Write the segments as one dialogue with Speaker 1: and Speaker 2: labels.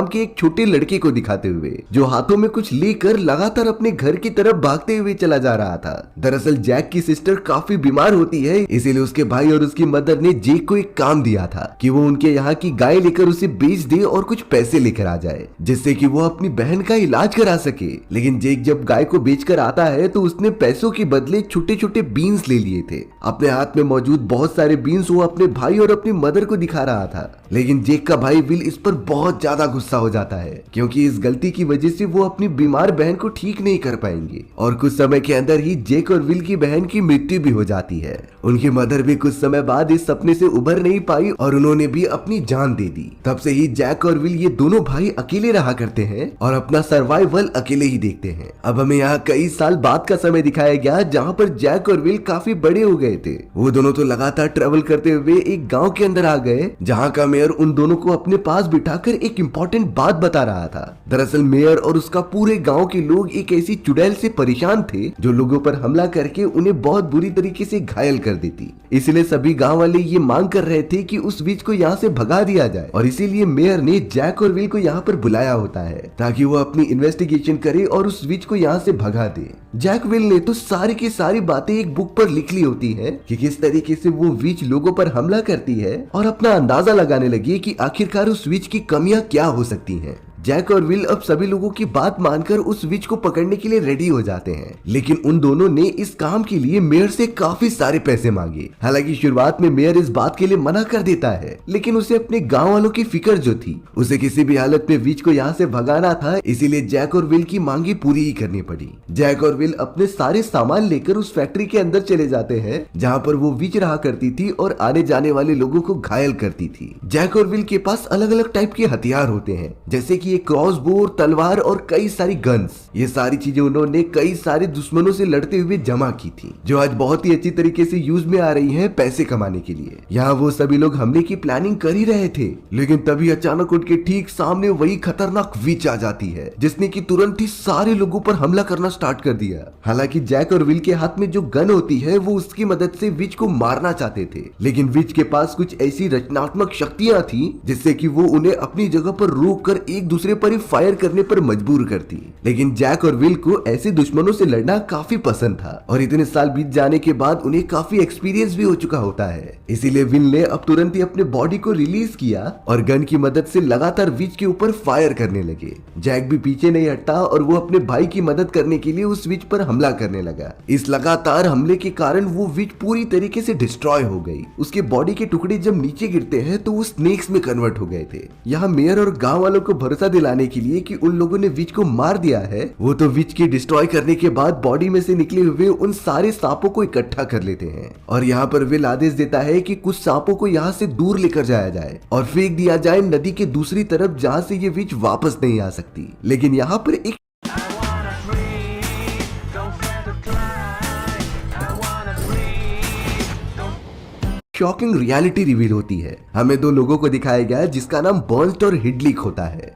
Speaker 1: के एक छोटे लड़के को दिखाते हुए जो हाथों में कुछ लेकर लगातार अपने घर की तरफ भागते हुए चला जा रहा था। दरअसल जैक की सिस्टर काफी बीमार होती है, इसीलिए उसके भाई और उसकी मदर ने जैक को एक काम दिया था कि वो उनके यहाँ की गाय लेकर उसे बेच दे और कुछ पैसे लेकर आ जाए, जिससे कि वो अपनी बहन का इलाज करा सके। लेकिन जैक जब गाय को बेचकर आता है तो उसने पैसों के बदले छोटे छोटे बीन्स ले लिए थे। अपने हाथ में मौजूद बहुत सारे बीन्स वो अपने भाई और अपनी मदर को दिखा रहा था। लेकिन जैक का भाई विल इस पर बहुत ज्यादा गुस्सा हो जाता है, क्योंकि इस गलती की वजह से वो अपनी बीमार बहन को ठीक नहीं कर पाएंगे और कुछ समय के अंदर ही जैक और विल की बहन की मृत्यु भी हो जाती है। उनकी मदर भी कुछ समय बाद इस सपने से उभर नहीं पाई और उन्होंने भी अपनी जान दे दी। तब से ही जैक और विल ये दोनों भाई अकेले रहा करते हैं और अपना सर्वाइवल अकेले ही देखते हैं। अब हमें यहाँ कई साल बाद का समय दिखाया गया जहाँ पर जैक और विल काफी बड़े हो गए थे। वो दोनों तो लगातार ट्रेवल करते हुए एक गाँव के अंदर आ गए, जहाँ का मेयर उन दोनों को अपने पास बिठाकर एक इम्पोर्टेंट बात बता रहा था। दरअसल मेयर और उसका पूरे गांव के लोग एक ऐसी चुड़ैल से परेशान थे जो लोगों पर हमला करके उन्हें बहुत बुरी तरीके से घायल कर देती। इसलिए सभी गांव वाले ये मांग कर रहे थे कि उस विच को यहाँ से भगा दिया जाए और इसीलिए मेयर ने जैक और विल को यहाँ पर बुलाया होता है ताकि वो अपनी इन्वेस्टिगेशन करे और उस विच को यहाँ से भगा दे। जैक विल ने तो सारी की सारी बातें एक बुक पर लिख ली होती है कि किस तरीके से वो विच लोगों पर हमला करती है और अपना अंदाजा लगाने लगी कि आखिरकार उस विच की कमियां क्या हो सकती हैं। जैक और विल अब सभी लोगों की बात मानकर उस विच को पकड़ने के लिए रेडी हो जाते हैं, लेकिन उन दोनों ने इस काम के लिए मेयर से काफी सारे पैसे मांगे। हालांकि शुरुआत में मेयर इस बात के लिए मना कर देता है, लेकिन उसे अपने गांव वालों की फिक्र जो थी, उसे किसी भी हालत में विच को यहाँ से भगाना था, इसीलिए जैक और विल की मांगी पूरी ही करनी पड़ी। जैक और विल अपने सारे सामान लेकर उस फैक्ट्री के अंदर चले जाते हैं जहाँ पर वो विच रहा करती थी और आने जाने वाले लोगों को घायल करती थी। जैक और विल के पास अलग अलग टाइप के हथियार होते हैं, जैसे कि एक क्रॉसबो, तलवार और कई सारी गन्स। ये सारी चीजें उन्होंने कई सारे दुश्मनों से लड़ते हुए जमा की थी, जो आज बहुत ही अच्छी तरीके से यूज में आ रही हैं पैसे कमाने के लिए। यहाँ वो सभी लोग हमले की प्लानिंग कर ही रहे थे, लेकिन तभी अचानक उनके ठीक सामने वही खतरनाक विच आ जाती है, जिसने कि तुरंत ही सारे लोगों पर हमला करना स्टार्ट कर दिया। हालांकि जैक और विल के हाथ में जो गन होती है वो उसकी मदद से विच को मारना चाहते थे, लेकिन विच के पास कुछ ऐसी रचनात्मक शक्तियां थी जिससे कि वो उन्हें अपनी जगह पर रोक कर एक दूसरे पर फायर करने पर मजबूर करती। लेकिन जैक और विल को ऐसे दुश्मनों से लड़ना काफी पसंद था और इतने साल बीत जाने के बाद उन्हें काफी एक्सपीरियंस भी हो चुका होता है। इसीलिए विल ने अब तुरंत ही अपने बॉडी को रिलीज किया और गन की मदद से लगातार विच के ऊपर फायर करने लगे। जैक भी पीछे नहीं हटता और वो अपने भाई की मदद करने के लिए उस विच पर हमला करने लगा। इस लगातार हमले के कारण वो विच पूरी तरीके से डिस्ट्रॉय हो गई। उसके बॉडी के टुकड़े जब नीचे गिरते हैं तो वो स्नेक्स में कन्वर्ट हो गए थे। यहाँ मेयर और गाँव वालों को भरोसा दिलाने के लिए कि उन लोगों ने विच को मार दिया है, वो तो विच के डिस्ट्रॉय करने के बाद बॉडी में से निकले हुए उन सारे सांपों को इकट्ठा कर लेते हैं और यहाँ पर विल आदेश देता है कि कुछ सांपों को यहाँ से दूर लेकर जाया जाए और फेंक दिया जाए नदी के दूसरी तरफ, जहाँ से ये विच वापस नहीं आ सकती। लेकिन यहाँ पर एक शॉकिंग रियलिटी रिवील होती है। हमें दो लोगों को दिखाया गया जिसका नाम बर्न्स्ट और हिडलिक होता है।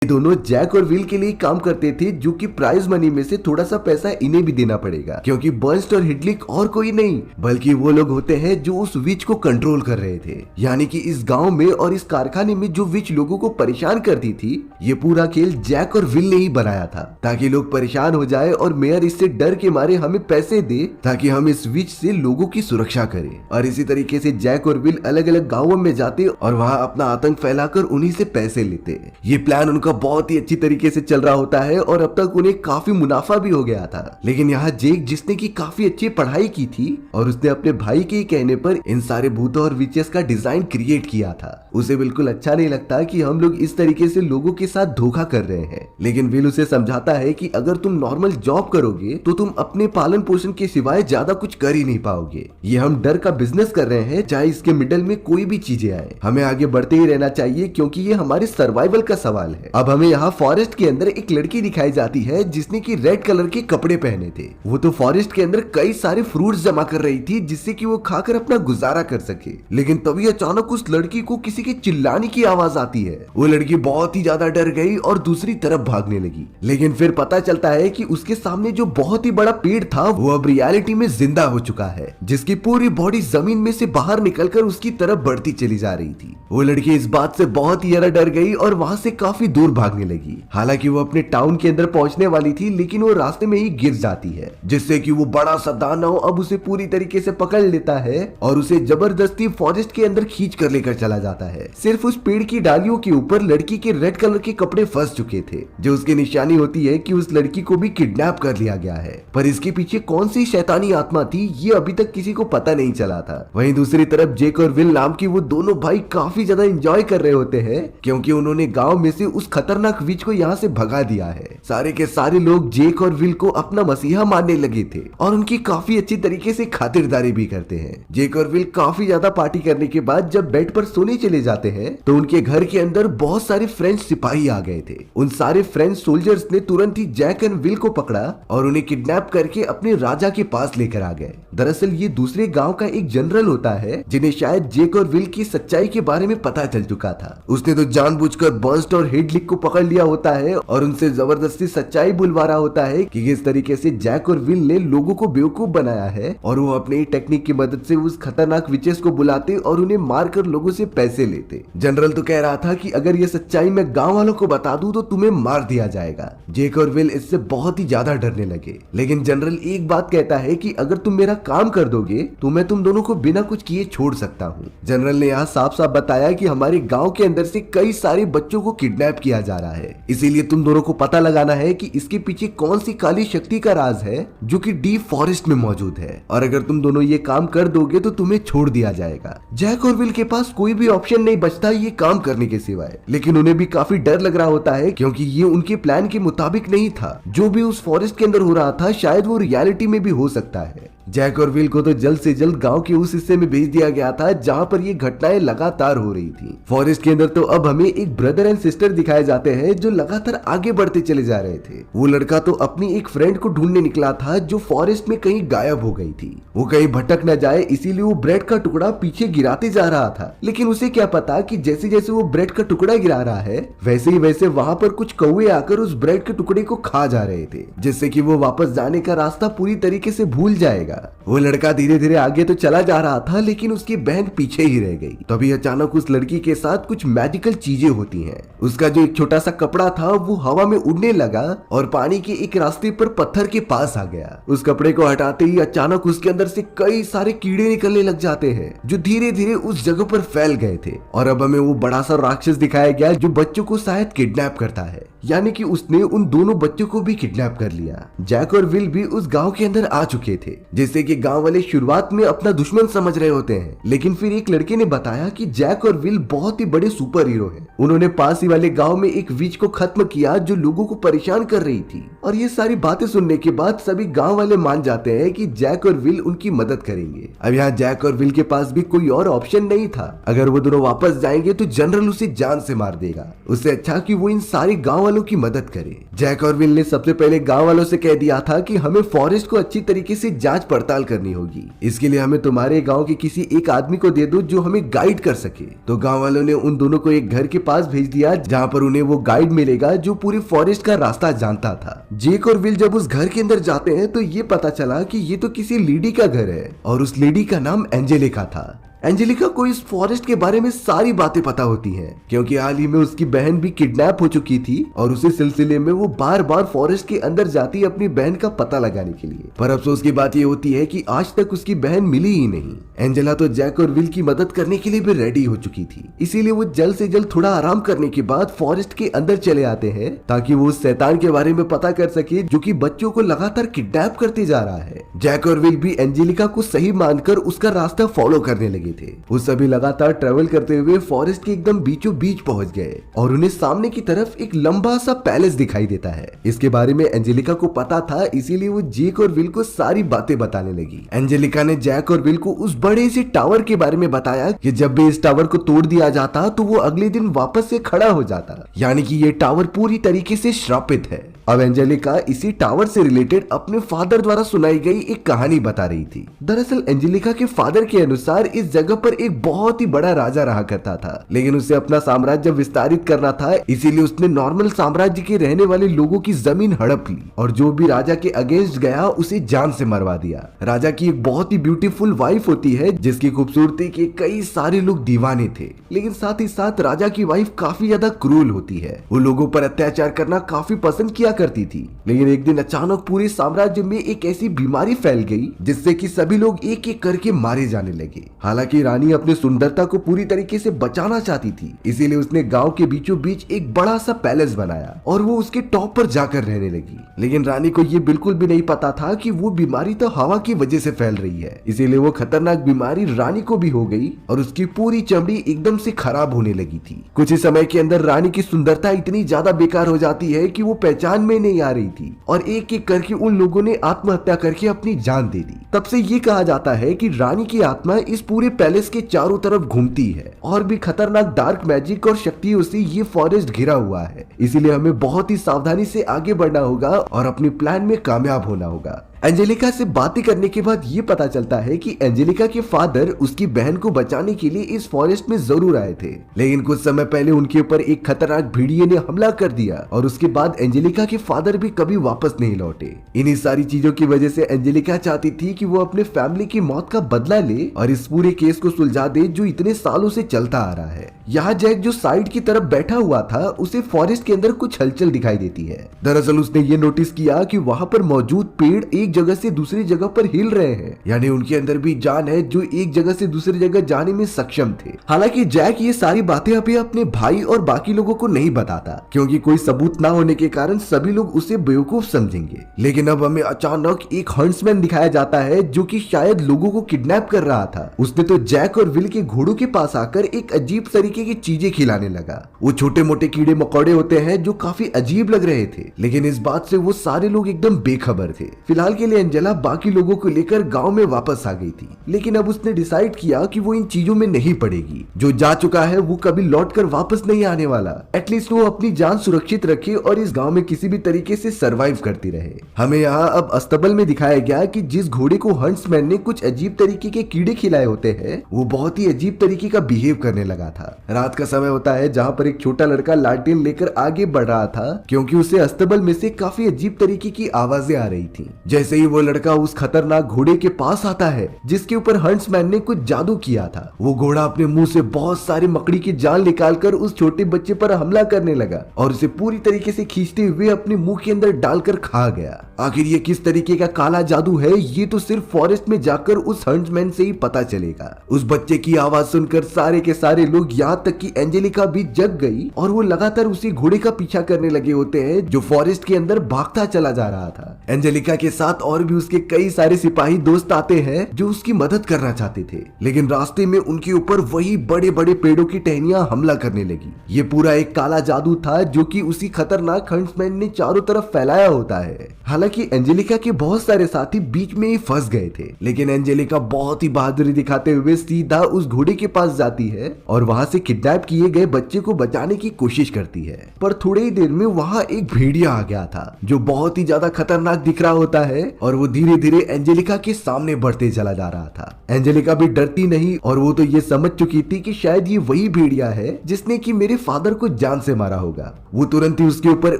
Speaker 1: दोनों जैक और विल के लिए काम करते थे, जो कि प्राइज मनी में से थोड़ा सा पैसा इन्हें भी देना पड़ेगा, क्योंकि बर्न्स्ट और हिडलिक और कोई नहीं बल्कि वो लोग होते हैं जो उस विच को कंट्रोल कर रहे थे। यानी कि इस गांव में और इस कारखाने में जो विच लोगों को परेशान करती थी, ये पूरा खेल जैक और विल ने ही बनाया था ताकि लोग परेशान हो जाए और मेयर इससे डर के मारे हमें पैसे दे ताकि हम इस विच से लोगों की सुरक्षा करें। और इसी तरीके से जैक और विल अलग अलग गाँवों में जाते और वहाँ अपना आतंक फैलाकर उन्हीं से पैसे लेते। ये प्लान उनका बहुत ही अच्छी तरीके से चल रहा होता है और अब तक उन्हें काफी मुनाफा भी हो गया था। लेकिन यहाँ जेक, जिसने की काफी अच्छी पढ़ाई की थी और उसने अपने भाई के कहने पर इन सारे भूतों और विचेस का डिजाइन क्रिएट किया था, उसे बिल्कुल अच्छा नहीं लगता कि हम लोग इस तरीके से लोगों के साथ धोखा कर रहे हैं। लेकिन विल उसे समझाता है कि अगर तुम नॉर्मल जॉब करोगे तो तुम अपने पालन पोषण के सिवाय ज्यादा कुछ कर ही नहीं पाओगे। ये हम डर का बिजनेस कर रहे हैं, चाहे इसके मिडल में कोई भी चीजें आए, हमें आगे बढ़ते ही रहना चाहिए क्योंकि ये हमारे सर्वाइवल का सवाल है। अब हमें यहाँ फॉरेस्ट के अंदर एक लड़की दिखाई जाती है जिसने की रेड कलर के कपड़े पहने थे। वो तो फॉरेस्ट के अंदर कई सारे फ्रूट्स जमा कर रही थी जिससे कि वो खाकर अपना गुजारा कर सके। लेकिन तभी अचानक उस लड़की को किसी के चिल्लाने की आवाज आती है। वो लड़की बहुत ही ज्यादा डर गई और दूसरी तरफ भागने लगी। लेकिन फिर पता चलता है कि उसके सामने जो बहुत ही बड़ा पेड़ था वो अब रियलिटी में जिंदा हो चुका है, जिसकी पूरी बॉडी जमीन में से बाहर निकलकर उसकी तरफ बढ़ती चली जा रही थी। वो लड़की इस बात से बहुत ही ज्यादा डर गई और वहां से काफी दूर भागने लगी। हालांकि वो अपने टाउन के अंदर पहुंचने वाली थी, लेकिन वो रास्ते में ही गिर जाती है, जिससे कि वो बड़ा सा दानव अब उसे पूरी तरीके से पकड़ लेता है और उसे जबरदस्ती फॉरेस्ट के अंदर खींच कर लेकर चला जाता है। सिर्फ उस पेड़ की डालियों के ऊपर लड़की के रेड कलर के कपड़े फंस चुके थे, जो उसकी निशानी होती है कि उस लड़की को भी किडनैप कर लिया गया है। पर इसके पीछे कौन सी शैतानी आत्मा थी ये अभी तक किसी को पता नहीं चला था। वहीं दूसरी तरफ जेक और विल नाम की वो दोनों भाई काफी ज्यादा एंजॉय कर रहे होते हैं, क्योंकि उन्होंने गांव में से उस खतरनाक विच को यहाँ से भगा दिया है। सारे के सारे लोग जेक और विल को अपना मसीहा मानने लगे थे और उनकी काफी अच्छी तरीके से खातिरदारी भी करते हैं। जेक और विल काफी ज्यादा पार्टी करने के बाद जब बेड पर सोने चले जाते हैं तो उनके घर के अंदर बहुत सारे फ्रेंच सिपाही आ गए थे। उन सारे फ्रेंच सोल्जर्स ने तुरंत ही जैक एंड विल को पकड़ा और उन्हें किडनैप करके अपने राजा के पास लेकर आ गए। दरअसल ये दूसरे गांव का एक जनरल होता है जिन्हें शायद जेक और विल की सच्चाई के बारे में पता चल चुका था। उसने तो जानबूझकर बर्स्ट और हेडलिक को पकड़ लिया होता है और उनसे जबरदस्ती सच्चाई बुलवा रहा होता है कि किस तरीके से जैक और विल ने लोगों को बेवकूफ बनाया है और वो अपनी टेक्निक की मदद से उस खतरनाक विचेस को बुलाते और उन्हें मारकर लोगों से पैसे लेते। जनरल तो कह रहा था कि अगर ये सच्चाई मैं गांव वालों को बता दूं तो तुम्हें मार दिया जाएगा। जेक और विल इससे बहुत ही ज्यादा डरने लगे, लेकिन जनरल एक बात कहता है कि अगर तुम मेरा काम कर दोगे तो मैं तुम दोनों को बिना कुछ किए छोड़ सकता हूँ। जनरल ने यहाँ साफ साफ बताया कि हमारे गांव के अंदर से कई सारे बच्चों को किडनैप किया जा रहा है, इसीलिए तुम दोनों को पता लगाना है कि इसके पीछे कौन सी काली शक्ति का राज है जो कि डीप फॉरेस्ट में मौजूद है, और अगर तुम दोनों ये काम कर दोगे तो तुम्हें छोड़ दिया जाएगा। जैक और विल के पास कोई भी ऑप्शन नहीं बचता ये काम करने के सिवाय, लेकिन उन्हें भी काफी डर लग रहा होता है क्योंकि ये उनके प्लान के मुताबिक नहीं था। जो भी उस फॉरेस्ट के अंदर हो रहा था शायद वो रियलिटी में भी हो सकता है। जैक और विल को तो जल्द से जल्द गांव के उस हिस्से में भेज दिया गया था जहां पर ये घटनाएं लगातार हो रही थी। फॉरेस्ट के अंदर तो अब हमें एक ब्रदर एंड सिस्टर दिखाए जाते हैं जो लगातार आगे बढ़ते चले जा रहे थे। वो लड़का तो अपनी एक फ्रेंड को ढूंढने निकला था जो फॉरेस्ट में कहीं गायब हो गई थी। वो कहीं भटक न जाए इसीलिए वो ब्रेड का टुकड़ा पीछे गिराते जा रहा था, लेकिन उसे क्या पता कि जैसे जैसे वो ब्रेड का टुकड़ा गिरा रहा है वैसे ही वैसे वहां पर कुछ कौवे आकर उस ब्रेड के टुकड़े को खा जा रहे थे, जिससे कि वो वापस जाने का रास्ता पूरी तरीके से भूल जाएगा। वो लड़का धीरे धीरे आगे तो चला जा रहा था, लेकिन उसकी बहन पीछे ही रह गई। तभी अचानक उस लड़की के साथ कुछ मैजिकल चीजें होती हैं। उसका जो एक छोटा सा कपड़ा था वो हवा में उड़ने लगा और पानी के एक रास्ते पर पत्थर के पास आ गया। उस कपड़े को हटाते ही अचानक उसके अंदर से कई सारे कीड़े निकलने लग जाते हैं जो धीरे धीरे उस जगह पर फैल गए थे, और अब हमें वो बड़ा सा राक्षस दिखाया गया जो बच्चों को शायद किडनैप करता है, यानी कि उसने उन दोनों बच्चों को भी किडनैप कर लिया। जैक और विल भी उस गांव के अंदर आ चुके थे, जिससे कि गांव वाले शुरुआत में अपना दुश्मन समझ रहे होते हैं, लेकिन फिर एक लड़के ने बताया कि जैक और विल बहुत ही बड़े सुपर हीरो हैं। उन्होंने पास ही वाले गांव में एक विच को खत्म किया जो लोगों को परेशान कर रही थी, और ये सारी बातें सुनने के बाद सभी गांव वाले मान जाते हैं कि जैक और विल उनकी मदद करेंगे। अब यहाँ जैक और विल के पास भी कोई और ऑप्शन नहीं था। अगर वो दोनों वापस जाएंगे तो जनरल उसे जान से मार देगा, उससे अच्छा कि वो इन सारे गांव वालों की मदद करे। जैक और विल ने सबसे पहले गांव वालों से कह दिया था कि हमें फॉरेस्ट को अच्छी तरीके से जांच पड़ताल करनी होगी, इसके लिए हमें तुम्हारे गांव के किसी एक आदमी को दे दो जो हमें गाइड कर सके। तो गांव वालों ने उन दोनों को एक घर के पास भेज दिया जहां पर उन्हें वो गाइड मिलेगा जो पूरी फॉरेस्ट का रास्ता जानता था। जेक और विल जब उस घर के अंदर जाते हैं तो ये पता चला कि ये तो किसी लेडी का घर है और उस लेडी का नाम एंजेलिका था। एंजेलिका को इस फॉरेस्ट के बारे में सारी बातें पता होती हैं, क्योंकि हाल ही में उसकी बहन भी किडनैप हो चुकी थी और उसी सिलसिले में वो बार बार फॉरेस्ट के अंदर जाती अपनी बहन का पता लगाने के लिए। पर अफसोस की बात ये होती है कि आज तक उसकी बहन मिली ही नहीं। एंजेला तो जैक और विल की मदद करने के लिए भी रेडी हो चुकी थी, इसीलिए वो जल्द से जल्द थोड़ा आराम करने के बाद फॉरेस्ट के अंदर चले आते हैं ताकि वो उस शैतान के बारे में पता कर सके जो कि बच्चों को लगातार किडनैप करते जा रहा है। जैक और विल भी एंजेलिका को सही मानकर उसका रास्ता फॉलो करने लगे लगे थे। वो सभी लगातार ट्रेवल करते हुए फॉरेस्ट के एकदम बीचों बीच पहुंच गए और उन्हें सामने की तरफ एक लंबा सा पैलेस दिखाई देता है। इसके बारे में एंजेलिका को पता था, इसीलिए वो जैक और विल को सारी बातें बताने लगी। एंजेलिका ने जैक और विल को उस बड़े से टावर के बारे में बताया कि जब भी इस टावर को तोड़ दिया जाता तो वो अगले दिन वापस से खड़ा हो जाता, यानी कि ये टावर पूरी तरीके से श्रापित है। अब एंजेलिका इसी टावर से रिलेटेड अपने फादर द्वारा सुनाई गई एक कहानी बता रही थी। दरअसल एंजेलिका के फादर के अनुसार इस जगह पर एक बहुत ही बड़ा राजा रहा करता था, लेकिन उसे अपना साम्राज्य विस्तारित करना था, इसीलिए उसने नॉर्मल साम्राज्य के रहने वाले लोगों की जमीन हड़प ली और जो भी राजा के अगेंस्ट गया उसे जान से मरवा दिया। राजा की एक बहुत ही ब्यूटीफुल वाइफ होती है जिसकी खूबसूरती के कई सारे लोग दीवाने थे, लेकिन साथ ही साथ राजा की वाइफ काफी ज्यादा क्रूर होती है। वो लोगों पर अत्याचार करना काफी पसंद किया करती थी, लेकिन एक दिन अचानक पूरे साम्राज्य में एक ऐसी बीमारी फैल गई जिससे कि सभी लोग एक एक करके मारे जाने लगे। हालांकि रानी अपनी सुंदरता को पूरी तरीके से बचाना चाहती थी, इसीलिए उसने गांव के बीचों बीच एक बड़ा सा पैलेस बनाया और वो उसके टॉप पर जाकर रहने लगी। लेकिन रानी को ये बिल्कुल भी नहीं पता था कि वो बीमारी तो हवा की वजह से फैल रही है, इसीलिए वो खतरनाक बीमारी रानी को भी हो गई और उसकी पूरी चमड़ी एकदम से खराब होने लगी थी। कुछ ही समय के अंदर रानी की सुंदरता इतनी ज्यादा बेकार हो जाती है कि वो पहचान में नहीं आ रही थी और एक एक करके उन लोगों ने आत्महत्या करके अपनी जान दे दी। तब से ये कहा जाता है कि रानी की आत्मा इस पूरे पैलेस के चारों तरफ घूमती है और भी खतरनाक डार्क मैजिक और शक्तियों से ये फॉरेस्ट घिरा हुआ है, इसीलिए हमें बहुत ही सावधानी से आगे बढ़ना होगा और अपने प्लान में कामयाब होना होगा। एंजेलिका से बातें करने के बाद ये पता चलता है कि एंजेलिका के फादर उसकी बहन को बचाने के लिए इस फॉरेस्ट में जरूर आए थे, लेकिन कुछ समय पहले उनके ऊपर एक खतरनाक भेड़िए ने हमला कर दिया और उसके बाद एंजेलिका के फादर भी कभी वापस नहीं लौटे। इन्हीं सारी चीजों की वजह से एंजेलिका चाहती थी कि वो अपने फैमिली की मौत का बदला ले और इस पूरे केस को सुलझा दे जो इतने सालों से चलता आ रहा है। यहाँ जैक जो साइड की तरफ बैठा हुआ था उसे फॉरेस्ट के अंदर कुछ हलचल दिखाई देती है। दरअसल उसने ये नोटिस किया कि वहाँ पर मौजूद पेड़ एक जगह से दूसरी जगह पर हिल रहे हैं, यानी उनके अंदर भी जान है जो एक जगह से दूसरी जगह जाने में सक्षम थे। हालांकि जैक ये सारी बातें अभी अपने भाई और बाकी लोगों को नहीं बताता, क्योंकि कोई सबूत ना होने के कारण सभी लोग उसे बेवकूफ समझेंगे। लेकिन अब हमें अचानक एक हंट्समैन दिखाया जाता है जो कि शायद लोगों को किडनैप कर रहा था। उसने तो जैक और विल के घोड़ों के पास आकर एक अजीब तरीके की चीजें खिलाने लगा। वो छोटे मोटे कीड़े मकोड़े होते हैं जो काफी अजीब लग रहे थे, लेकिन इस बात से वो सारे लोग एकदम बेखबर थे। फिलहाल के लिए एंजेला बाकी लोगों को लेकर गांव में वापस आ गई थी, लेकिन अब उसने डिसाइड किया कि वो इन चीजों में नहीं पड़ेगी। जो जा चुका है वो कभी लौटकर वापस नहीं आने वाला। एटलीस्ट वो अपनी जान सुरक्षित रखे और इस गांव में किसी भी तरीके से सरवाइव करती रहे। हमें यहाँ अब अस्तबल में दिखाया गया कि जिस घोड़े को हंट्समैन ने कुछ अजीब तरीके के कीड़े खिलाए होते हैं वो बहुत ही अजीब तरीके का बिहेव करने लगा था। रात का समय होता है जहाँ पर एक छोटा लड़का लालटेन लेकर आगे बढ़ रहा था, क्योंकि उसे अस्तबल में से काफी अजीब तरीके की आवाजें आ रही थी। जैसे ही वो लड़का उस खतरनाक घोड़े के पास आता है जिसके ऊपर हंट्समैन ने कुछ जादू किया था, वो घोड़ा अपने मुंह से बहुत सारे मकड़ी की जाल निकालकर उस छोटे बच्चे पर हमला करने लगा और उसे पूरी तरीके से खींचते हुए अपने मुंह के अंदर डालकर खा गया। आखिर ये किस तरीके का काला जादू है ये तो सिर्फ फॉरेस्ट में जाकर उस हंट्समैन से ही पता चलेगा। उस बच्चे की आवाज सुनकर सारे के सारे लोग, यहाँ तक कि एंजेलिका भी जग गई और वो लगातार उसी घोड़े का पीछा करने लगे होते हैं जो फॉरेस्ट के अंदर भागता चला जा रहा था। एंजेलिका के साथ और भी उसके कई सारे सिपाही दोस्त आते हैं जो उसकी मदद करना चाहते थे, लेकिन रास्ते में उनके ऊपर वही बड़े बड़े पेड़ों की टहनियां हमला करने लगी। ये पूरा एक काला जादू था जो कि उसी खतरनाक हंट्समैन ने चारों तरफ फैलाया होता है। हालांकि एंजेलिका के बहुत सारे साथी बीच में ही फंस गए थे, लेकिन एंजेलिका बहुत ही बहादुरी दिखाते हुए सीधा उस घोड़े के पास जाती है और वहां से किडनैप किए गए बच्चे को बचाने की कोशिश करती है। पर थोड़ी ही देर में वहां एक भेड़िया आ गया था जो बहुत ही ज्यादा खतरनाक दिख रहा होता है और वो धीरे धीरे एंजेलिका के सामने बढ़ते चला जा रहा था। एंजेलिका भी डरती नहीं और वो तो ये समझ चुकी थी कि शायद ये वही भेड़िया है जिसने कि मेरे फादर को जान से मारा होगा। वो तुरंत ही उसके ऊपर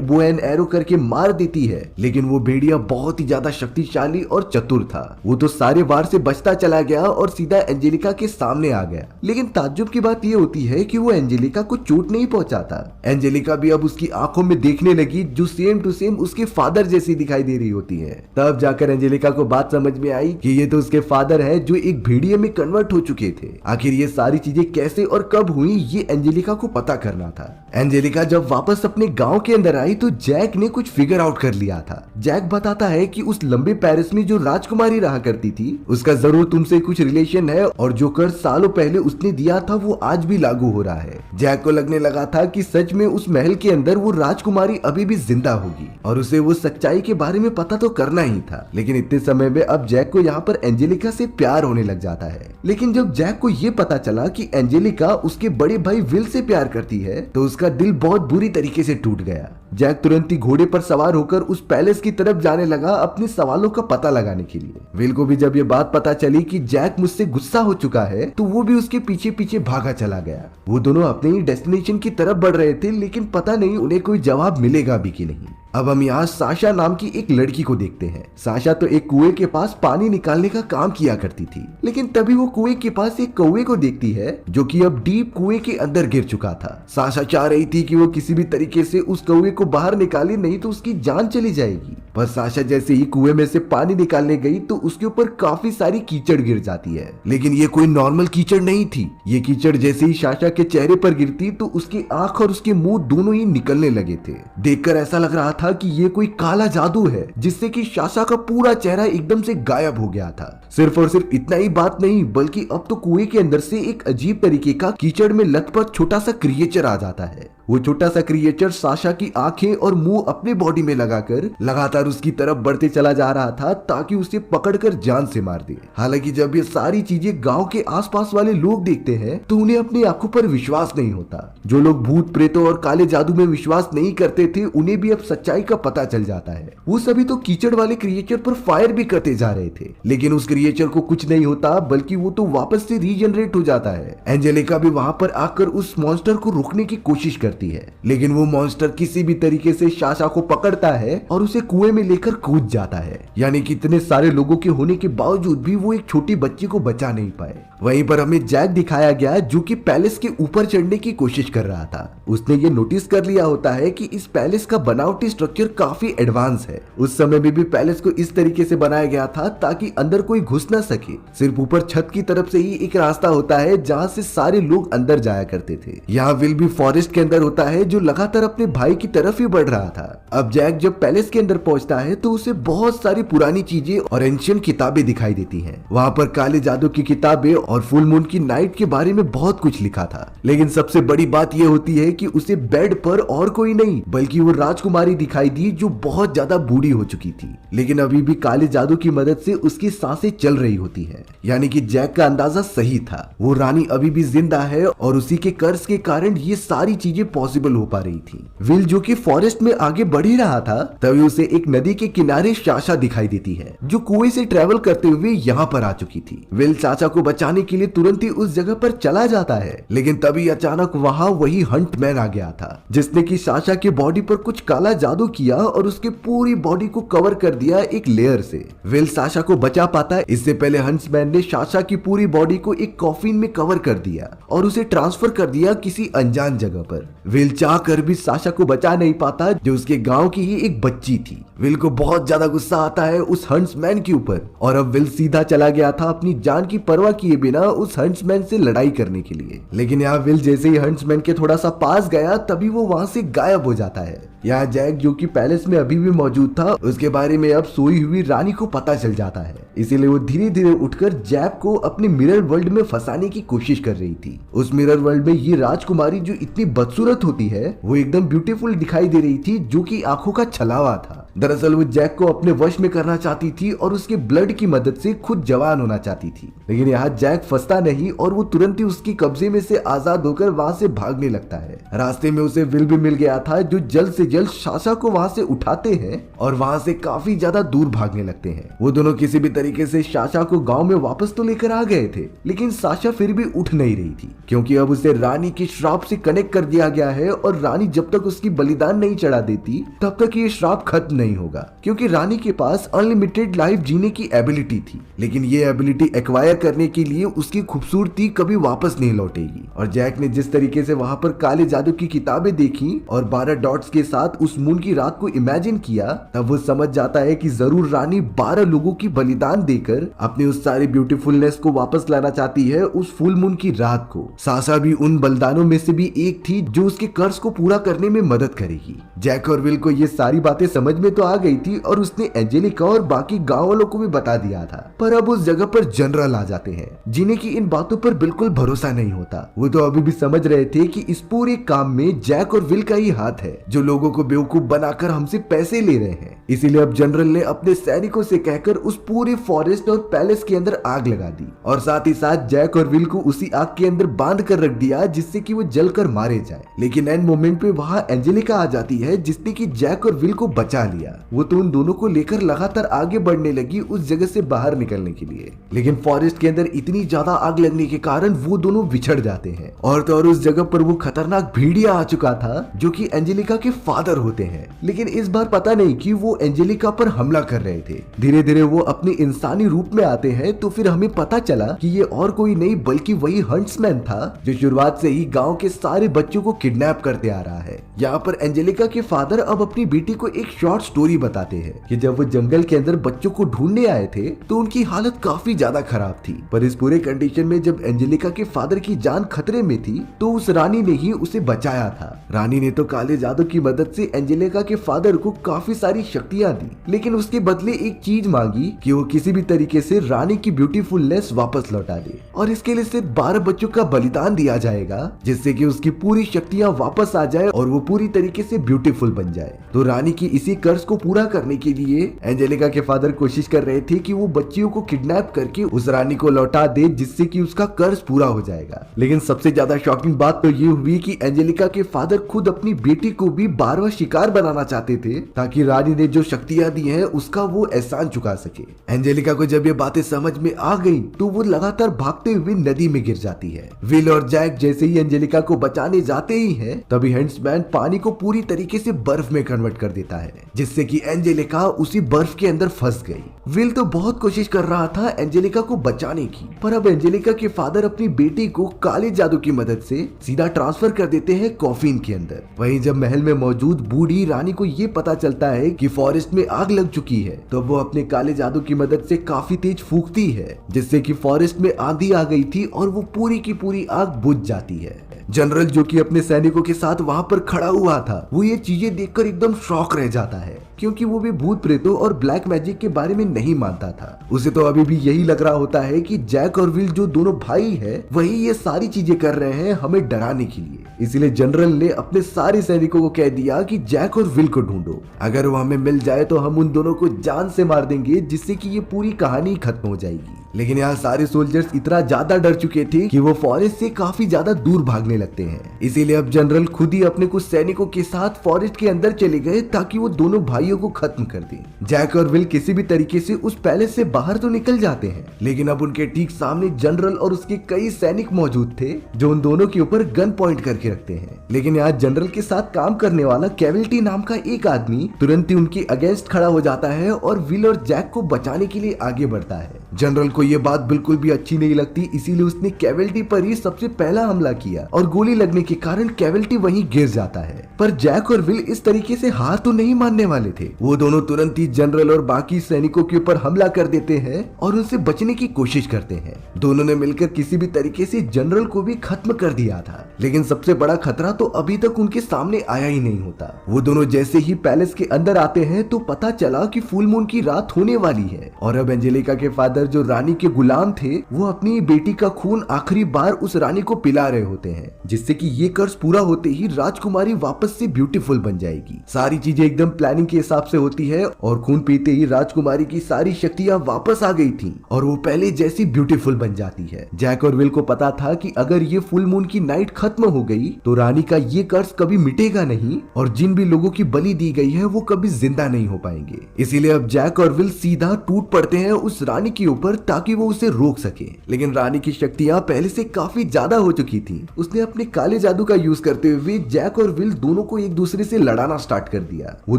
Speaker 1: बो एंड एरो करके मार देती है, लेकिन वो भेड़िया बहुत ही ज्यादा शक्तिशाली और चतुर था। वो तो सारे वार से बचता चला गया और सीधा एंजेलिका के सामने आ गया। लेकिन ताज्जुब की बात ये होती है कि वो एंजेलिका को चोट नहीं पहुंचाता। एंजेलिका भी अब उसकी आंखों में देखने लगी जो सेम टू सेम उसके फादर जैसी दिखाई दे रही होती है। तब जाकर एंजेलिका को बात समझ में आई कि ये तो उसके फादर है जो एक भेड़िए में कन्वर्ट हो चुके थे। आखिर ये सारी चीजें कैसे और कब हुई ये एंजेलिका को पता करना था। एंजेलिका जब वापस अपने गांव के अंदर आई तो जैक ने कुछ फिगर आउट कर लिया था। जैक जैक बताता है कि उस लंबे पेरिस में जो राजकुमारी रहा करती थी उसका जरूर तुमसे कुछ रिलेशन है और जो कर्ज सालों पहले उसने दिया था वो आज भी लागू हो रहा है। जैक को लगने लगा था कि सच में उस महल के अंदर वो राजकुमारी अभी भी जिंदा होगी और उसे वो सच्चाई के बारे में पता तो करना ही था। लेकिन इतने समय में अब जैक को यहाँ पर एंजेलिका से प्यार होने लग जाता है। लेकिन जब जैक को ये पता चला कि एंजेलिका उसके बड़े भाई विल से प्यार करती है तो उसका दिल बहुत बुरी तरीके से टूट गया। जैक तुरंत ही घोड़े पर सवार होकर उस पैलेस की तरफ जाने लगा अपने सवालों का पता लगाने के लिए। विल को भी जब ये बात पता चली कि जैक मुझसे गुस्सा हो चुका है तो वो भी उसके पीछे पीछे भागा चला गया। वो दोनों अपने ही डेस्टिनेशन की तरफ बढ़ रहे थे लेकिन पता नहीं उन्हें कोई जवाब मिलेगा भी कि नहीं। अब हम यहाँ साशा नाम की एक लड़की को देखते हैं। साशा तो एक कुएं के पास पानी निकालने का काम किया करती थी, लेकिन तभी वो कुएं के पास एक कौवे को देखती है जो कि अब डीप कुएं के अंदर गिर चुका था। साशा चाह रही थी कि वो किसी भी तरीके से उस कौवे को बाहर निकाले, नहीं तो उसकी जान चली जाएगी। पर साशा जैसे ही कुएं में से पानी निकालने गई तो उसके ऊपर काफी सारी कीचड़ गिर जाती है। लेकिन ये कोई नॉर्मल कीचड़ नहीं थी। ये कीचड़ जैसे ही साशा के चेहरे पर गिरती तो उसकी आंख और उसके मुंह दोनों ही निकलने लगे थे। देखकर ऐसा लग रहा था कि ये कोई काला जादू है जिससे कि साशा का पूरा चेहरा एकदम से गायब हो गया था। सिर्फ और सिर्फ इतना ही बात नहीं, बल्कि अब तो कुएं के अंदर से एक अजीब तरीके का कीचड़ में लथपथ छोटा सा क्रिएचर आ जाता है। वो छोटा सा क्रिएचर साशा की आंखें और मुंह अपने बॉडी में लगाकर लगातार उसकी तरफ बढ़ते चला जा रहा था ताकि उसे पकड़कर जान से मार दे। हालांकि जब ये सारी चीजें गांव के आसपास वाले लोग देखते हैं तो उन्हें अपनी आंखों पर विश्वास नहीं होता। जो लोग भूत प्रेतों और काले जादू में विश्वास नहीं करते थे उन्हें भी अब सच्चाई का पता चल जाता है। वो सभी तो कीचड़ वाले क्रिएचर पर फायर भी करते जा रहे थे, लेकिन उस क्रिएचर को कुछ नहीं होता, बल्कि वो तो वापस से रीजनरेट हो जाता है। एंजेलिका भी वहां पर आकर उस मॉन्स्टर को रोकने की कोशिश करती है, लेकिन वो मॉन्स्टर किसी भी तरीके से साशा को पकड़ता है और उसे कुएं में लेकर कूद जाता है। यानी कि इतने सारे लोगों के होने के बावजूद भी वो एक छोटी बच्ची को बचा नहीं पाए। वहीं पर हमें जैक दिखाया गया जो कि पैलेस के ऊपर चढ़ने की कोशिश कर रहा था। उसने ये नोटिस कर लिया होता है कि इस पैलेस का बनावटी स्ट्रक्चर काफी एडवांस है। उस समय में भी पैलेस को इस तरीके से बनाया गया था ताकि अंदर कोई घुस ना सके। सिर्फ ऊपर छत की तरफ से ही एक रास्ता होता है जहाँ से सारे लोग अंदर जाया करते थे। यहाँ विल भी फॉरेस्ट के अंदर होता है जो लगातार अपने भाई की तरफ ही बढ़ रहा था। अब जैक जब पैलेस के अंदर पहुंचता है तो उसे बहुत सारी पुरानी चीजें और एंशिएंट किताबें दिखाई देती हैं। वहाँ पर काले जादू की किताबें और फुल मून की नाइट के बारे में बहुत कुछ लिखा था। लेकिन सबसे बड़ी बात यह होती है कि उसे बेड पर और कोई नहीं बल्कि वो राजकुमारी दिखाई दी जो बहुत ज्यादा बूढ़ी हो चुकी थी, लेकिन अभी भी काले जादू की मदद से उसकी सांसें चल रही होती है। यानी कि जैक का अंदाजा सही था, वो रानी अभी भी जिंदा है और उसी के कर्ज के कारण ये सारी चीजें पॉसिबल हो पा रही थी। विल जो कि फॉरेस्ट में आगे बढ़ ही रहा था तभी उसे एक नदी के किनारे साशा दिखाई देती है जो कुएं से ट्रेवल करते हुए यहाँ पर आ चुकी थी। विल साशा को बचाने के लिए तुरंत ही उस जगह पर चला जाता है, लेकिन तभी अचानक वहाँ वही हंटमैन आ गया था जिसने कि साशा के बॉडी पर कुछ काला जादू किया और उसके पूरी बॉडी को कवर कर दिया एक लेयर से। विल साशा को बचा पाता है। इससे पहले हंटमैन ने साशा की पूरी बॉडी को एक कॉफिन में कवर कर दिया और उसे ट्रांसफर कर दिया किसी अनजान जगह पर। विल चाह कर भी साशा को बचा नहीं पाता जो उसके गांव की ही एक बच्ची थी। विल को बहुत ज्यादा गुस्सा आता है उस हंट्समैन के ऊपर और अब विल सीधा चला गया था अपनी जान की परवाह किए बिना उस हंट्समैन से लड़ाई करने के लिए। लेकिन यहाँ विल जैसे ही हंट्समैन के थोड़ा सा पास गया तभी वो वहां से गायब हो जाता है। यहाँ जैक जो कि पैलेस में अभी भी मौजूद था उसके बारे में अब सोई हुई रानी को पता चल जाता है, इसीलिए वो धीरे धीरे उठकर जैक को अपने मिरर वर्ल्ड में फंसाने की कोशिश कर रही थी। उस मिरर वर्ल्ड में ये राजकुमारी जो इतनी बदसूरत होती है वो एकदम ब्यूटीफुल दिखाई दे रही थी जो कि आंखों का छलावा था। दरअसल वो जैक को अपने वश में करना चाहती थी और उसके ब्लड की मदद से खुद जवान होना चाहती थी। लेकिन यहाँ जैक फंसता नहीं और वो तुरंत ही उसकी कब्जे में से आजाद होकर वहां से भागने लगता है। रास्ते में उसे विल भी मिल गया था जो जल्द से जल्द साशा को वहां से उठाते हैं और वहां से काफी ज्यादा दूर भागने लगते हैं। वो दोनों किसी भी तरीके से साशा को गांव में वापस तो लेकर आ गए थे, लेकिन साशा फिर भी उठ नहीं रही थी क्योंकि अब उसे रानी के श्राप से कनेक्ट कर दिया गया है और रानी जब तक उसकी बलिदान नहीं चढ़ा देती तब तक ये श्राप खत्म नहीं होगा, क्योंकि रानी के पास अनलिमिटेड लाइफ जीने की एबिलिटी थी। लेकिन ये एबिलिटी एक्वायर करने के लिए उसकी खूबसूरती कभी वापस नहीं लौटेगी। और जैक ने जिस तरीके से वहां पर काले जादू की किताबें देखी और 12 डॉट्स के साथ उस मून की रात को इमेजिन किया तब वो समझ जाता है कि जरूर रानी 12 लोगों की बलिदान देकर अपनी उस सारी ब्यूटीफुलनेस को वापस लाना चाहती है उस फुल मून की रात को। साशा भी उन बलिदानों में से भी एक थी जो उसके कर्ज को पूरा करने में मदद करेगी। जैक और विल को ये सारी बातें समझ में में तो आ गई थी और उसने एंजेलिका और बाकी गांव वालों को भी बता दिया था, पर अब उस जगह पर जनरल आ जाते हैं जिन्हें की इन बातों पर बिल्कुल भरोसा नहीं होता। वो तो अभी भी समझ रहे थे कि इस पूरे काम में जैक और विल का ही हाथ है, जो लोगों को बेवकूफ बनाकर हमसे पैसे ले रहे हैं। इसीलिए अब जनरल ने अपने सैनिकों से कहकर उस पूरे फॉरेस्ट और पैलेस के अंदर आग लगा दी और साथ ही साथ जैक और विल को उसी आग के अंदर बांध कर रख दिया जिससे कि वो जलकर मारे जाए। लेकिन एंड मोमेंट पे वहाँ एंजेलिका आ जाती है जिसने कि जैक और विल को बचा लिया। वो तो उन दोनों को लेकर लगातार आगे बढ़ने लगी उस जगह से बाहर निकलने के लिए, लेकिन फॉरेस्ट के अंदर इतनी ज्यादा आग लगने के कारण वो दोनों बिछड़ जाते हैं। और तो और उस जगह पर वो खतरनाक भेड़िया आ चुका था जो कि एंजेलिका के फादर होते हैं, लेकिन इस बार पता नहीं कि वो एंजेलिका पर हमला कर रहे थे। धीरे धीरे वो अपने इंसानी रूप में आते हैं तो फिर हमें पता चला कि ये और कोई नहीं बल्कि वही हंट्समैन था जो शुरुआत से ही गांव के सारे बच्चों को किडनैप करते आ रहा है। यहाँ पर एंजेलिका के फादर अब अपनी बेटी को एक शॉर्ट स्टोरी बताते हैं कि जब वो जंगल के अंदर बच्चों को ढूंढने आए थे तो उनकी हालत काफी ज्यादा खराब थी, पर इस पूरे कंडीशन में जब एंजेलिका के फादर की जान खतरे में थी तो उस रानी ने ही उसे बचाया था। रानी ने तो काले जादू की मदद से एंजेलिका के फादर को काफी सारी शक्तियां दी, लेकिन उसके बदले एक चीज मांगी कि वो किसी भी तरीके से रानी की ब्यूटीफुलनेस वापस लौटा दे और इसके लिए सिर्फ 12 बच्चों का बलिदान दिया जाएगा जिससे कि उसकी पूरी शक्तियां वापस आ जाए और वो पूरी तरीके से ब्यूटीफुल बन जाए। तो रानी की इसी कर्ज को पूरा करने के लिए एंजेलिका के फादर कोशिश कर रहे थे कि वो बच्चियों को किडनैप करके उस रानी को लौटा दे जिससे कि उसका कर्ज पूरा हो जाएगा। लेकिन सबसे ज्यादा शॉकिंग बात तो ये हुई कि एंजेलिका के फादर खुद अपनी बेटी को भी बारवा शिकार बनाना चाहते थे ताकि रानी ने जो शक्तियां दी हैं उसका वो एहसान चुका सके। एंजेलिका को जब ये बातें समझ में आ गई तो वो लगातार भागते हुए नदी में गिर जाती है। विल और जैक जैसे ही एंजेलिका को बचाने जाते ही हैं तभी हंट्समैन पानी को पूरी तरीके से बर्फ में कन्वर्ट कर देता है जिससे कि एंजेलिका उसी बर्फ के अंदर फंस गई। विल तो बहुत कोशिश कर रहा था एंजेलिका को बचाने की, पर अब एंजेलिका के फादर अपनी बेटी को काले जादू की मदद से सीधा ट्रांसफर कर देते हैं कॉफिन के अंदर। वहीं जब महल में मौजूद बूढ़ी रानी को ये पता चलता है कि फॉरेस्ट में आग लग चुकी है तो वो अपने काले जादू की मदद से काफी तेज फूंकती है जिससे कि फॉरेस्ट में आंधी आ गई थी और वो पूरी की पूरी आग बुझ जाती है। जनरल जो कि अपने सैनिकों के साथ वहां पर खड़ा हुआ था वो ये चीजें देखकर एकदम शॉक रह जाता है क्योंकि वो भी भूत प्रेतों और ब्लैक मैजिक के बारे में नहीं मानता था। उसे तो अभी भी यही लग रहा होता है कि जैक और विल जो दोनों भाई है वही ये सारी चीजें कर रहे हैं हमें डराने के लिए। इसलिए जनरल ने अपने सारे सैनिकों को कह दिया कि जैक और विल को ढूंढो, अगर वो हमें मिल जाए तो हम उन दोनों को जान से मार देंगे जिससे कि ये पूरी कहानी खत्म हो जाएगी। लेकिन यहाँ सारे सोल्जर्स इतना ज्यादा डर चुके थे कि वो फॉरेस्ट से काफी ज्यादा दूर भागने लगते हैं। इसीलिए अब जनरल खुद ही अपने कुछ सैनिकों के साथ फॉरेस्ट के अंदर चले गए ताकि वो दोनों भाइयों को खत्म कर दें। जैक और विल किसी भी तरीके से उस पैलेस से बाहर तो निकल जाते हैं, लेकिन अब उनके ठीक सामने जनरल और उसके कई सैनिक मौजूद थे जो उन दोनों के ऊपर गन पॉइंट करके रखते हैं। लेकिन यहाँ जनरल के साथ काम करने वाला कैविल्टी नाम का एक आदमी तुरंत ही उनके अगेंस्ट खड़ा हो जाता है और विल और जैक को बचाने के लिए आगे बढ़ता है। जनरल को ये बात बिल्कुल भी अच्छी नहीं लगती, इसीलिए उसने कैविल्टी पर ही सबसे पहला हमला किया और गोली लगने के कारण कैविल्टी वहीं गिर जाता है। पर जैक और विल इस तरीके से हार तो नहीं मानने वाले थे। वो दोनों तुरंत ही जनरल और बाकी सैनिकों के ऊपर हमला कर देते हैं और उनसे बचने की कोशिश करते हैं। दोनों ने मिलकर किसी भी तरीके से जनरल को भी खत्म कर दिया था, लेकिन सबसे बड़ा खतरा तो अभी तक उनके सामने आया ही नहीं होता। वो दोनों जैसे ही पैलेस के अंदर आते हैं तो पता चला कि फुल मून की रात होने वाली है और अब एंजेलिका के फादर जो रानी के गुलाम थे वो अपनी बेटी का खून आखिरी बार उस रानी को पिला रहे होते हैं जिससे कि ये कर्ज पूरा होते ही राजकुमारी वापस से ब्यूटीफुल बन जाएगी। सारी चीजें एकदम प्लानिंग के हिसाब से होती है और खून पीते ही राजकुमारी की सारी शक्तियां वापस आ गई थी और वो पहले जैसी ब्यूटीफुल बन जाती है। जैक और विल को पता था कि अगर ये फुल मून की नाइट खत्म हो गई तो रानी का ये कर्ज कभी मिटेगा नहीं और जिन भी लोगों की बलि दी गई है वो कभी जिंदा नहीं हो पाएंगे। इसीलिए अब जैक और विल सीधा टूट पड़ते हैं उस रानी के ऊपर ताकि वो उसे रोक सके। लेकिन रानी की शक्तियां पहले से काफी ज्यादा हो चुकी थी। उसने अपने काले जादू का यूज करते हुए जैक और विल दोनों को एक दूसरे से लड़ाना स्टार्ट कर दिया। वो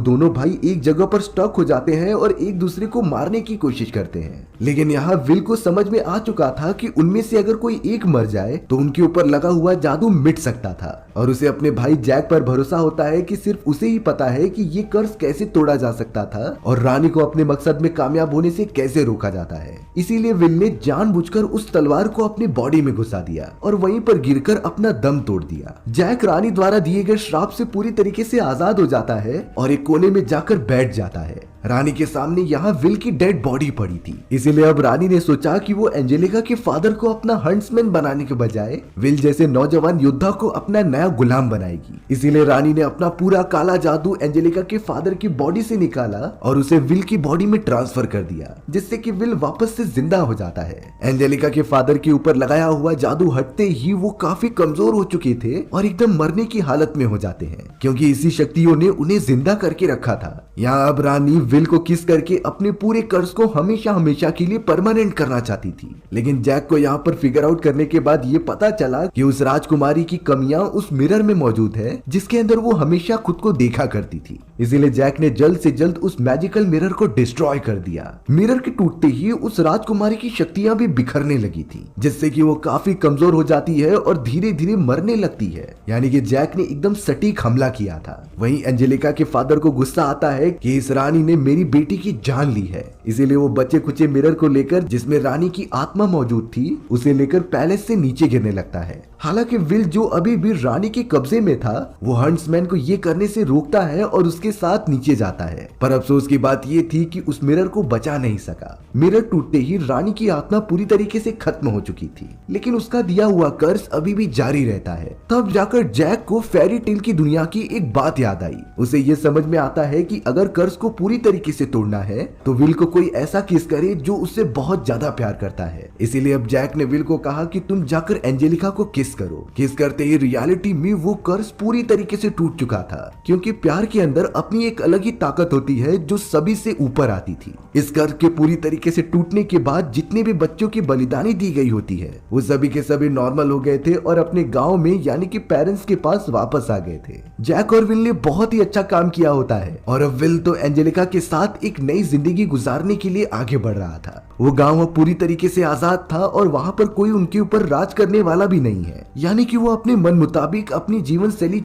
Speaker 1: दोनों भाई एक जगह पर स्टक हो जाते हैं और एक दूसरे को मारने की कोशिश करते हैं। लेकिन यहाँ विल को समझ में आ चुका था कि उनमें से अगर कोई एक मर जाए तो उनके ऊपर लगा हुआ जादू मिट सकता था और उसे अपने भाई जैक पर भरोसा होता है कि सिर्फ उसे ही पता है कि ये कर्ज कैसे तोड़ा जा सकता था और रानी को अपने मकसद में कामयाब होने से कैसे रोका जाता है। इसीलिए विल ने जानबूझकर उस तलवार को अपनी बॉडी में घुसा दिया और वहीं पर गिरकर अपना दम तोड़ दिया। जैक रानी द्वारा दिए गए श्राप से पूरी तरीके से आजाद हो जाता है और एक कोने में जाकर बैठ जाता है। रानी के सामने यहाँ विल की डेड बॉडी पड़ी थी, इसीलिए अब रानी ने सोचा कि वो एंजेलिका के फादर को अपना हंट्समैन बनाने के बजाय विल जैसे नौजवान योद्धा को अपना नया गुलाम बनाएगी। इसीलिए रानी ने अपना पूरा काला जादू एंजेलिका के फादर की बॉडी से निकाला और उसे विल की बॉडी में ट्रांसफर कर दिया, जिससे कि विल वापस से जिंदा हो जाता है। एंजेलिका के फादर के ऊपर लगाया हुआ जादू हटते ही वो काफी कमजोर हो चुके थे और एकदम मरने की हालत में हो जाते हैं, क्योंकि इसी शक्तियों ने उन्हें जिंदा करके रखा था। यहाँ अब रानी विल को किस करके अपने पूरे कर्ज को हमेशा हमेशा के लिए परमानेंट करना चाहती थी, लेकिन जैक को यहाँ पर फिगर आउट करने के बाद ये पता चला कि उस राजकुमारी की कमियां उस मिरर में मौजूद है, जिसके अंदर वो हमेशा खुद को देखा करती थी। इसीलिए जैक ने जल्द से जल्द उस मैजिकल मिरर को डिस्ट्रॉय कर दिया। मिरर के टूटते ही उस राजकुमारी की शक्तियां भी बिखरने लगी थी, जिससे कि वो काफी कमजोर हो जाती है और धीरे धीरे मरने लगती है। यानी कि जैक ने एकदम सटीक हमला किया था। वहीं एंजेलिका के फादर को गुस्सा आता है कि इस रानी ने मेरी बेटी की जान ली है, इसीलिए वो बचे कुचे मिरर को लेकर, जिसमें रानी की आत्मा मौजूद थी, उसे लेकर पैलेस से नीचे गिरने लगता है। हालांकि विल जो अभी भी रानी के कब्जे में था, वो हंट्समैन को ये करने से रोकता है और उसके साथ नीचे जाता है। पर अफसोस की बात ये थी कि उस मिरर को बचा नहीं सका। मिरर टूटते ही रानी की आत्मा पूरी तरीके से खत्म हो चुकी थी, लेकिन उसका दिया हुआ कर्ज अभी भी जारी रहता है। तब जाकर जैक को फेरी टेल की दुनिया की एक बात याद आई। उसे ये समझ में आता है कि अगर कर्ज को पूरी तरीके से तोड़ना है तो विल को कोई ऐसा किस करे जो उससे बहुत ज्यादा प्यार करता है। इसीलिए अब जैक ने विल को कहा कि तुम जाकर एंजेलिका को किस करो। किस करते ही रियलिटी में वो कर्ज पूरी तरीके से टूट चुका था, क्योंकि प्यार के अंदर अपनी एक अलग ही ताकत होती है जो सभी से ऊपर आती थी। इस कर्ज के पूरी तरीके से टूटने के बाद जितने भी बच्चों की बलिदानी दी गई होती है, वो सभी के सभी नॉर्मल हो गए थे और अपने गाँव में यानी कि पेरेंट्स के पास वापस आ गए थे। जैक और विल ने बहुत ही अच्छा काम किया होता है और अब विल तो एंजेलिका के साथ एक नई जिंदगी गुजारने के लिए आगे बढ़ रहा था। वो गांव अब पूरी तरीके से आजाद था और वहां पर कोई उनके ऊपर राज करने वाला भी नहीं है, यानी कि वो अपने मन मुताबिक अपनी जीवन शैली